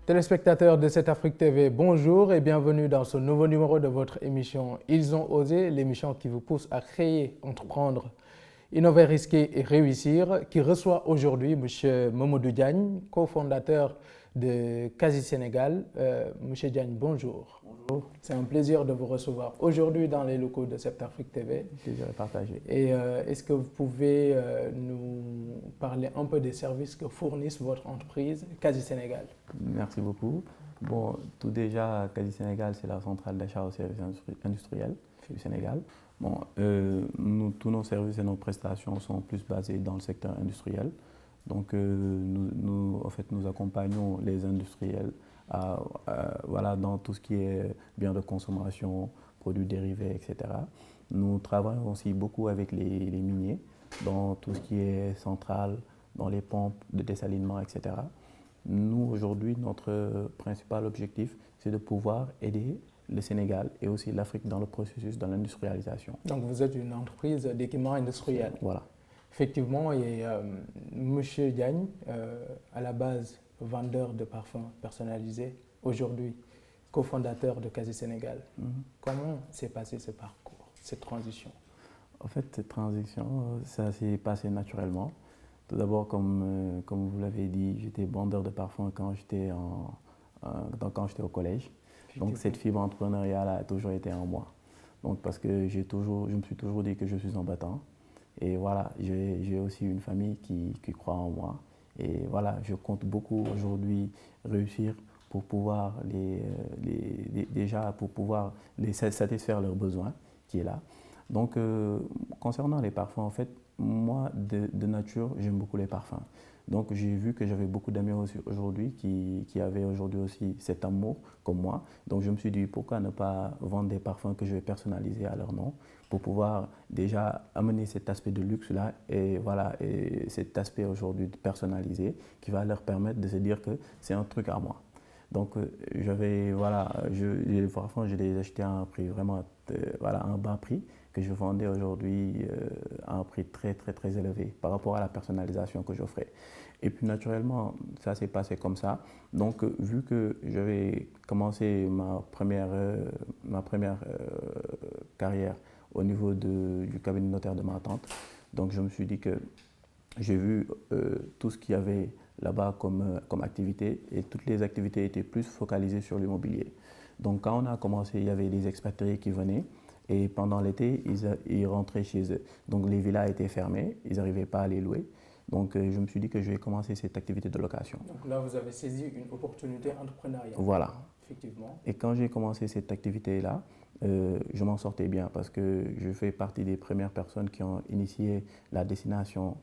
Téléspectateurs de cette Afrique TV, bonjour et bienvenue dans ce nouveau numéro de votre émission Ils ont osé, l'émission qui vous pousse à créer, entreprendre, innover, risquer et réussir, qui reçoit aujourd'hui M. Mamadou Diagne, cofondateur de Quasi Sénégal. M. Diagne, bonjour. Bonjour. C'est un plaisir de vous recevoir aujourd'hui dans les locaux de cette Afrique TV. Plaisir partagé. Et est-ce que vous pouvez nous parler un peu des services que fournissent votre entreprise Quasi Sénégal? Merci beaucoup. Bon, tout déjà, Quasi Sénégal, c'est la centrale d'achat aux services industriels du Sénégal. Bon, tous nos services et nos prestations sont plus basés dans le secteur industriel. Donc, nous accompagnons les industriels voilà, dans tout ce qui est biens de consommation, produits dérivés, etc. Nous travaillons aussi beaucoup avec les miniers, dans tout ce qui est centrale, dans les pompes de dessalement, etc. Nous, aujourd'hui, notre principal objectif, c'est de pouvoir aider le Sénégal et aussi l'Afrique dans le processus de l'industrialisation. Donc, vous êtes une entreprise d'équipement industriel. Voilà. Effectivement, et M. Diagne, à la base, vendeur de parfums personnalisés, aujourd'hui, cofondateur de Quasi Sénégal. Comment s'est passé ce parcours, cette transition? En fait, cette transition, ça s'est passé naturellement. Tout d'abord, comme vous l'avez dit, j'étais vendeur de parfums quand j'étais au collège. Donc cette fibre entrepreneuriale a toujours été en moi. Donc parce que je me suis toujours dit que je suis un battant. Et voilà, j'ai aussi une famille qui croit en moi. Et voilà, je compte beaucoup aujourd'hui réussir pour pouvoir les satisfaire leurs besoins qui est là. Donc concernant les parfums, en fait, moi de nature, j'aime beaucoup les parfums. Donc j'ai vu que j'avais beaucoup d'amis aujourd'hui qui avaient aujourd'hui aussi cet amour comme moi. Donc je me suis dit pourquoi ne pas vendre des parfums que je vais personnaliser à leur nom pour pouvoir déjà amener cet aspect de luxe là et voilà, et cet aspect aujourd'hui personnalisé qui va leur permettre de se dire que c'est un truc à moi. Donc les parfums, je les ai achetés à un prix vraiment un bas prix que je vendais aujourd'hui à un prix très élevé par rapport à la personnalisation que j'offrais. Et puis naturellement, ça s'est passé comme ça. Donc vu que j'avais commencé ma première carrière au niveau du cabinet notaire de ma tante, donc je me suis dit que j'ai vu tout ce qu'il y avait là-bas comme activité et toutes les activités étaient plus focalisées sur l'immobilier. Donc quand on a commencé, il y avait des expatriés qui venaient et pendant l'été, ils rentraient chez eux. Donc les villas étaient fermées, ils n'arrivaient pas à les louer. Donc je me suis dit que je vais commencer cette activité de location. Donc là, vous avez saisi une opportunité entrepreneuriale. Voilà. Effectivement. Et quand j'ai commencé cette activité-là, je m'en sortais bien parce que je fais partie des premières personnes qui ont initié la destination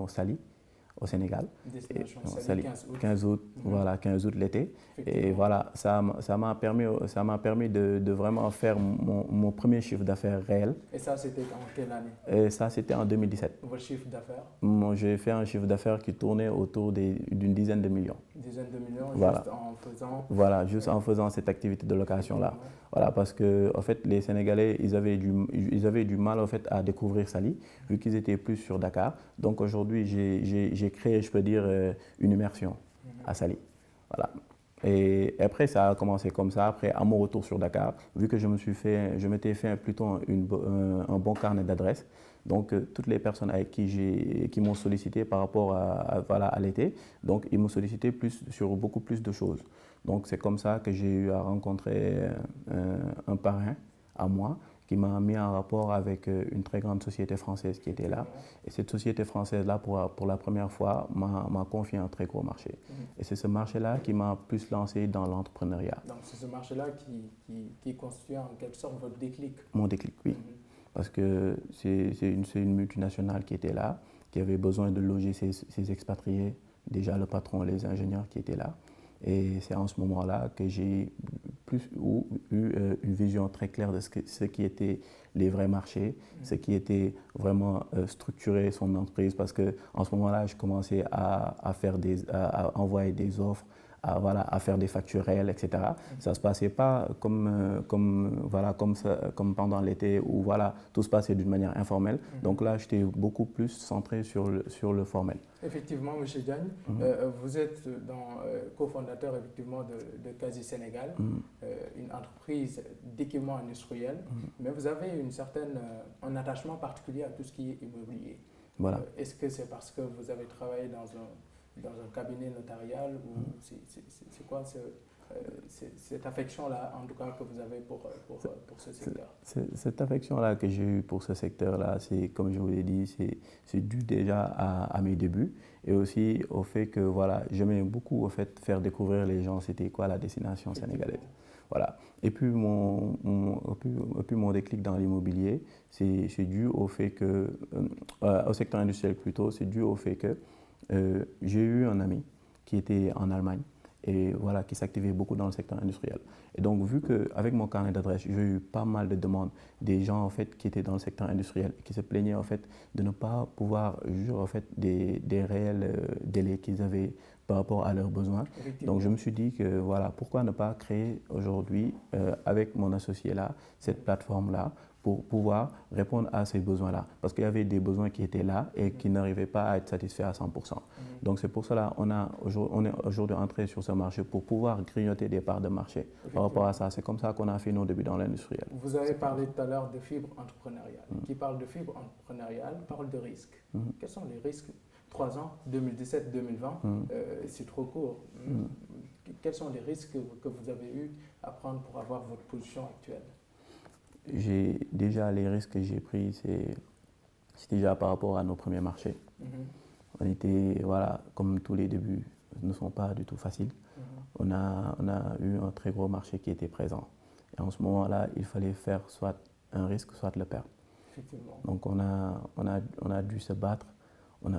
Sali au Sénégal. Destination Sali, 15 août, voilà, 15 août l'été. Et voilà, ça m'a permis de vraiment faire mon premier chiffre d'affaires réel. Et ça, c'était en quelle année? Et ça, c'était en 2017. Votre chiffre d'affaires? Moi, j'ai fait un chiffre d'affaires qui tournait autour d'une dizaine de millions. Une dizaine de millions, voilà. Juste en faisant... Voilà, juste en faisant cette activité de location-là. Voilà, parce que en fait, les Sénégalais, ils avaient du mal en fait, à découvrir Sali, vu qu'ils étaient plus sur Dakar. Donc aujourd'hui, j'ai créé, je peux dire, une immersion à Sali. Voilà. Et après, ça a commencé comme ça. Après, à mon retour sur Dakar, vu que je m'étais fait plutôt un bon carnet d'adresses. Donc, toutes les personnes avec qui m'ont sollicité par rapport à l'été, donc ils m'ont sollicité sur beaucoup plus de choses. Donc, c'est comme ça que j'ai eu à rencontrer un parrain à moi qui m'a mis en rapport avec une très grande société française qui était là. Et cette société française-là, pour la première fois, m'a confié un très gros marché. Et c'est ce marché-là qui m'a plus lancé dans l'entrepreneuriat. Donc, c'est ce marché-là qui constitue en quelque sorte votre déclic? Mon déclic, oui. Parce que c'est une multinationale qui était là, qui avait besoin de loger ses expatriés, déjà le patron, les ingénieurs qui étaient là. Et c'est en ce moment-là que j'ai eu une vision très claire de ce qui étaient les vrais marchés, ce qui était vraiment structurer son entreprise. Parce qu'en ce moment-là, je commençais à envoyer des offres voilà, à faire des factures réelles, etc. Ça ne se passait pas comme pendant l'été où voilà, tout se passait d'une manière informelle. Donc là, j'étais beaucoup plus centré sur le formel. Effectivement, M. Diagne, vous êtes cofondateur effectivement de Quasi Sénégal, une entreprise d'équipement industriel, mais vous avez un attachement particulier à tout ce qui est immobilier. Voilà. Est-ce que c'est parce que vous avez travaillé dans un cabinet notarial ou c'est quoi cette affection-là, en tout cas, que vous avez pour ce secteur? Cette affection-là que j'ai eue pour ce secteur-là, c'est, comme je vous l'ai dit, c'est dû déjà à mes débuts et aussi au fait que voilà, j'aimais beaucoup au fait, faire découvrir les gens c'était quoi la destination sénégalaise. Voilà. Et puis mon déclic dans l'immobilier, c'est dû au fait que, au secteur industriel plutôt, c'est dû au fait que j'ai eu un ami qui était en Allemagne et voilà, qui s'activait beaucoup dans le secteur industriel. Et donc, vu qu'avec mon carnet d'adresse, j'ai eu pas mal de demandes des gens en fait, qui étaient dans le secteur industriel, qui se plaignaient en fait, de ne pas pouvoir juger en fait, des réels délais qu'ils avaient par rapport à leurs besoins. Donc, je me suis dit que voilà, pourquoi ne pas créer aujourd'hui, avec mon associé là, cette plateforme-là, pour pouvoir répondre à ces besoins-là. Parce qu'il y avait des besoins qui étaient là et qui n'arrivaient pas à être satisfaits à 100%. Donc c'est pour cela qu'on est aujourd'hui entré sur ce marché pour pouvoir grignoter des parts de marché par rapport à ça. C'est comme ça qu'on a fait nos débuts dans l'industriel. Vous avez parlé tout à l'heure de fibre entrepreneuriale. Qui parle de fibre entrepreneuriale parle de risques. Quels sont les risques? 3 ans, 2017-2020, c'est trop court. Quels sont les risques que vous avez eu à prendre pour avoir votre position actuelle? Les risques que j'ai pris, c'est déjà par rapport à nos premiers marchés. On était, voilà, comme tous les débuts ne sont pas du tout faciles, on a eu un très gros marché qui était présent. Et en ce moment-là, il fallait faire soit un risque, soit le perdre. Donc on a dû se battre, on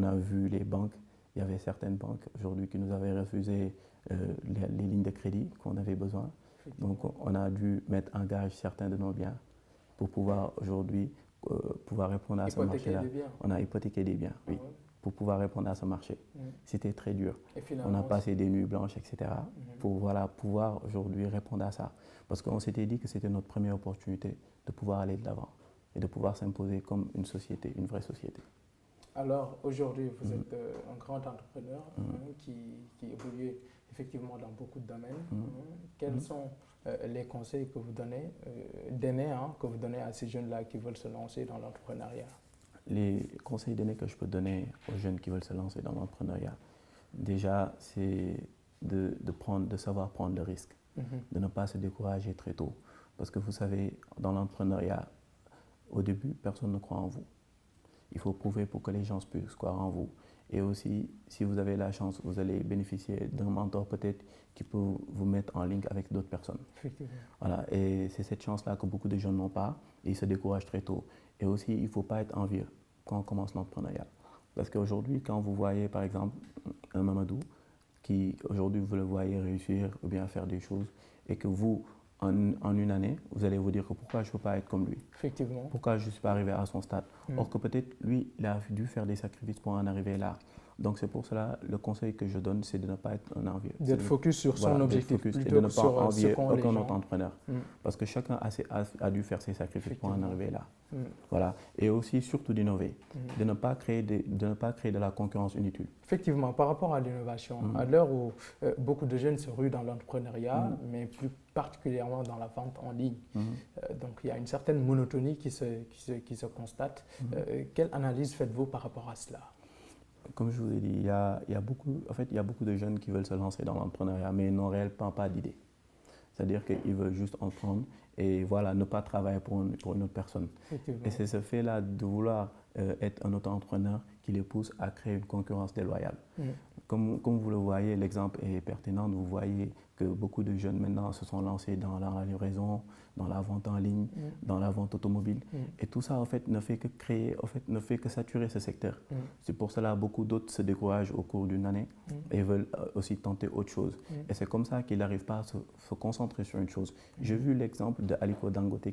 a vu les banques, il y avait certaines banques aujourd'hui qui nous avaient refusé les lignes de crédit qu'on avait besoin. Donc on a dû mettre en gage certains de nos biens pour pouvoir aujourd'hui pouvoir répondre à ce marché-là. On a hypothéqué des biens, oui, pour pouvoir répondre à ce marché. C'était très dur. On a passé des nuits blanches, etc. pour voilà, pouvoir aujourd'hui répondre à ça. Parce qu'on s'était dit que c'était notre première opportunité de pouvoir aller de l'avant et de pouvoir s'imposer comme une société, une vraie société. Alors aujourd'hui, vous êtes un grand entrepreneur qui évolue effectivement dans beaucoup de domaines. Quels sont les conseils que vous donnez, que vous donnez à ces jeunes-là qui veulent se lancer dans l'entrepreneuriat? Les conseils donnés que je peux donner aux jeunes qui veulent se lancer dans l'entrepreneuriat, déjà, c'est de savoir prendre le risque, de ne pas se décourager très tôt. Parce que vous savez, dans l'entrepreneuriat, au début, personne ne croit en vous. Il faut prouver pour que les gens puissent croire en vous. Et aussi, si vous avez la chance, vous allez bénéficier d'un mentor peut-être qui peut vous mettre en lien avec d'autres personnes. Voilà. Et c'est cette chance-là que beaucoup de jeunes n'ont pas et ils se découragent très tôt. Et aussi, il ne faut pas être envieux quand on commence l'entrepreneuriat. Parce qu'aujourd'hui, quand vous voyez par exemple un Mamadou qui aujourd'hui vous le voyez réussir ou bien faire des choses et que vous, en une année, vous allez vous dire que pourquoi je ne peux pas être comme lui. Effectivement. Pourquoi je ne suis pas arrivé à son stade. Or que peut-être lui, il a dû faire des sacrifices pour en arriver là. Donc c'est pour cela, le conseil que je donne, c'est de ne pas être un envieux. D'être focus sur son objectif plutôt et de ne pas sur envier aucun gens... autre entrepreneur. Parce que chacun a dû faire ses sacrifices pour en arriver là. Voilà. Et aussi, surtout d'innover. De ne pas créer de la concurrence inutile. Effectivement, par rapport à l'innovation, à l'heure où beaucoup de jeunes se ruent dans l'entrepreneuriat, mais plus particulièrement dans la vente en ligne. Donc il y a une certaine monotonie qui se constate. Quelle analyse faites-vous par rapport à cela? Comme je vous ai dit, il y a beaucoup de jeunes qui veulent se lancer dans l'entrepreneuriat, mais n'ont réellement pas d'idée. C'est-à-dire qu'ils veulent juste entreprendre et voilà, ne pas travailler pour une autre personne. Et c'est ce fait-là de vouloir être un auto-entrepreneur qui les pousse à créer une concurrence déloyale. Comme vous le voyez, l'exemple est pertinent. Vous voyez que beaucoup de jeunes maintenant se sont lancés dans la livraison, dans la vente en ligne, dans la vente automobile. Et tout ça, en fait, ne fait que créer, en fait, ne fait que saturer ce secteur. C'est pour cela que beaucoup d'autres se découragent au cours d'une année et veulent aussi tenter autre chose. Et c'est comme ça qu'ils n'arrivent pas à se concentrer sur une chose. J'ai vu l'exemple de Aliko Dangote,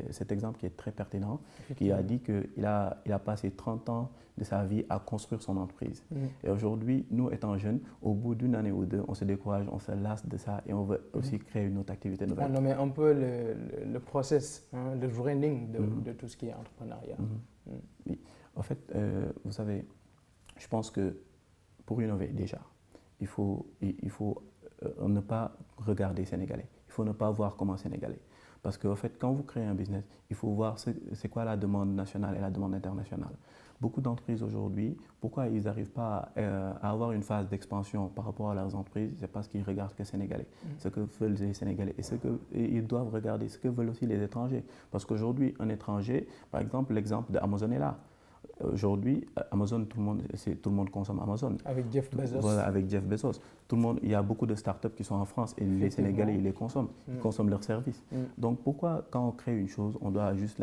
cet exemple qui est très pertinent, qui a dit qu'il a passé 30 ans de sa vie à construire son entreprise. Et aujourd'hui, nous étant jeunes, au bout d'une année ou deux, on se décourage, on se lasse de ça et on veut aussi créer une autre activité nouvelle. On met un peu le process, le branding de tout ce qui est entrepreneuriat. Oui. En fait, vous savez, je pense que pour innover déjà, il faut ne pas regarder Sénégalais. Il faut ne pas voir comme un Sénégalais. Parce qu'en fait, quand vous créez un business, il faut voir c'est quoi la demande nationale et la demande internationale. Beaucoup d'entreprises aujourd'hui, pourquoi ils n'arrivent pas à avoir une phase d'expansion par rapport à leurs entreprises? C'est parce qu'ils regardent que Sénégalais, ce que veulent les Sénégalais et ils doivent regarder ce que veulent aussi les étrangers. Parce qu'aujourd'hui, un étranger, par exemple, l'exemple d'Amazon est là. Aujourd'hui, Amazon, tout le monde consomme Amazon. Avec Jeff Bezos. Voilà, avec Jeff Bezos. Il y a beaucoup de startups qui sont en France et les Sénégalais, ils les consomment. Ils consomment leurs services. Donc, pourquoi, quand on crée une chose, on doit juste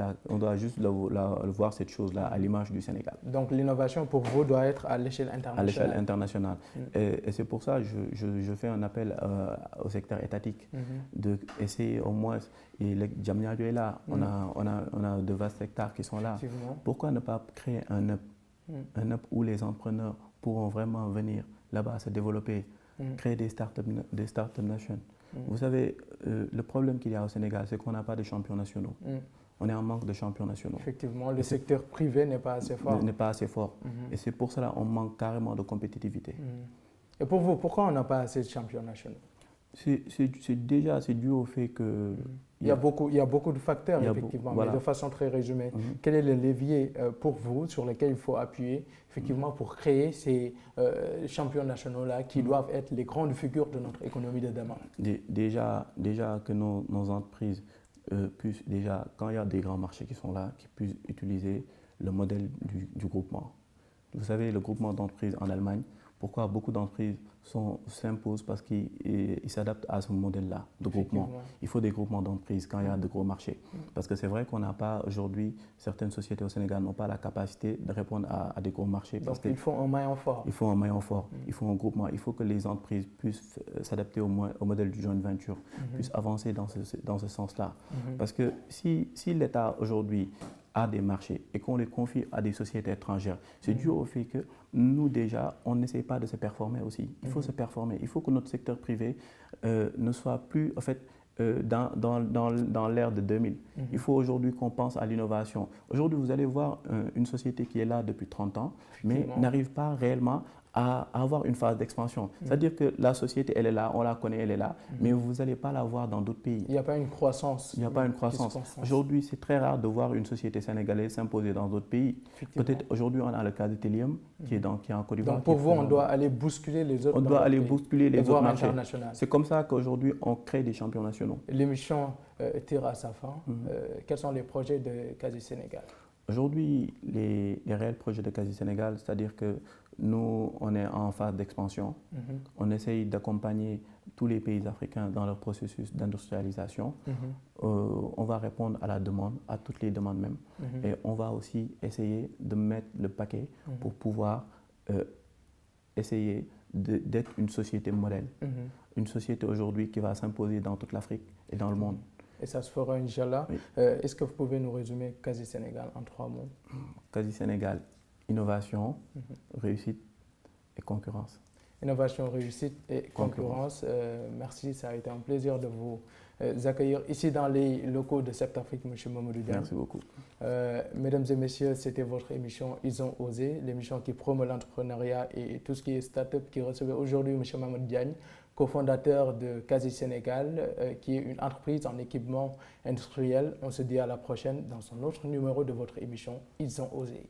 voir cette chose-là à l'image du Sénégal? Donc, l'innovation, pour vous, doit être à l'échelle internationale. À l'échelle internationale. Et c'est pour ça que je fais un appel au secteur étatique d'essayer au moins, et Diamniadio est là, on a de vastes hectares qui sont là. Pourquoi ne pas créer un hub où les entrepreneurs pourront vraiment venir là-bas se développer, créer des startup nations. Vous savez, le problème qu'il y a au Sénégal, c'est qu'on n'a pas de champions nationaux. On est en manque de champions nationaux. Effectivement, le secteur privé n'est pas assez fort. N'est pas assez fort. Et c'est pour cela qu'on manque carrément de compétitivité. Et pour vous, pourquoi on n'a pas assez de champions nationaux? C'est dû au fait que... Il y a beaucoup de facteurs, effectivement, voilà. Mais de façon très résumée. Quel est le levier pour vous sur lequel il faut appuyer, effectivement, pour créer ces champions nationaux-là qui doivent être les grandes figures de notre économie de demain? Déjà que nos entreprises puissent, déjà, quand il y a des grands marchés qui sont là, qui puissent utiliser le modèle du groupement. Vous savez, le groupement d'entreprises en Allemagne, pourquoi beaucoup d'entreprises s'imposent? Parce qu'ils s'adaptent à ce modèle-là de groupement. Il faut des groupements d'entreprises quand il y a de gros marchés. Parce que c'est vrai qu'on n'a pas aujourd'hui, certaines sociétés au Sénégal n'ont pas la capacité de répondre à des gros marchés. Donc il faut un maillon fort. Il faut un maillon fort, il faut un groupement. Il faut que les entreprises puissent s'adapter au modèle du joint venture, puissent avancer dans ce sens-là. Parce que si l'État aujourd'hui à des marchés et qu'on les confie à des sociétés étrangères, c'est dû au fait que nous déjà, on n'essaie pas de se performer aussi. Il faut se performer. Il faut que notre secteur privé ne soit plus, en fait, dans l'ère de 2000. Il faut aujourd'hui qu'on pense à l'innovation. Aujourd'hui, vous allez voir une société qui est là depuis 30 ans, mais n'arrive pas réellement à avoir une phase d'expansion. C'est-à-dire que la société, elle est là, on la connaît, elle est là, mais vous n'allez pas la voir dans d'autres pays. Il n'y a pas une croissance. Il n'y a pas une croissance. Aujourd'hui, c'est très rare de voir une société sénégalaise s'imposer dans d'autres pays. Peut-être aujourd'hui, on a le cas de Telium qui est en Côte d'Ivoire. Donc pour vous, on doit aller bousculer les autres. On doit aller bousculer les autres marchés. C'est comme ça qu'aujourd'hui, on crée des champions nationaux. L'émission tire à sa fin. Quels sont les projets de Quasi Sénégal? Aujourd'hui, les réels projets de Quasi Sénégal, c'est-à-dire que nous, on est en phase d'expansion. On essaye d'accompagner tous les pays africains dans leur processus d'industrialisation. On va répondre à la demande, à toutes les demandes même. Et on va aussi essayer de mettre le paquet pour pouvoir essayer d'être une société modèle. Une société aujourd'hui qui va s'imposer dans toute l'Afrique et dans le monde. Et ça se fera, Inch'Allah. Oui. Est-ce que vous pouvez nous résumer Quasi Sénégal en 3 mots? Quasi Sénégal, innovation, réussite et concurrence. Innovation, réussite et concurrence. Merci, ça a été un plaisir de vous accueillir ici dans les locaux de Septafrique, M. Mamadou Diagne. Merci beaucoup. Mesdames et messieurs, c'était votre émission Ils ont osé, l'émission qui promeut l'entrepreneuriat et tout ce qui est start-up qui recevait aujourd'hui M. Mamadou Diagne, cofondateur de Quasi Sénégal, qui est une entreprise en équipement industriel. On se dit à la prochaine dans un autre numéro de votre émission Ils ont osé.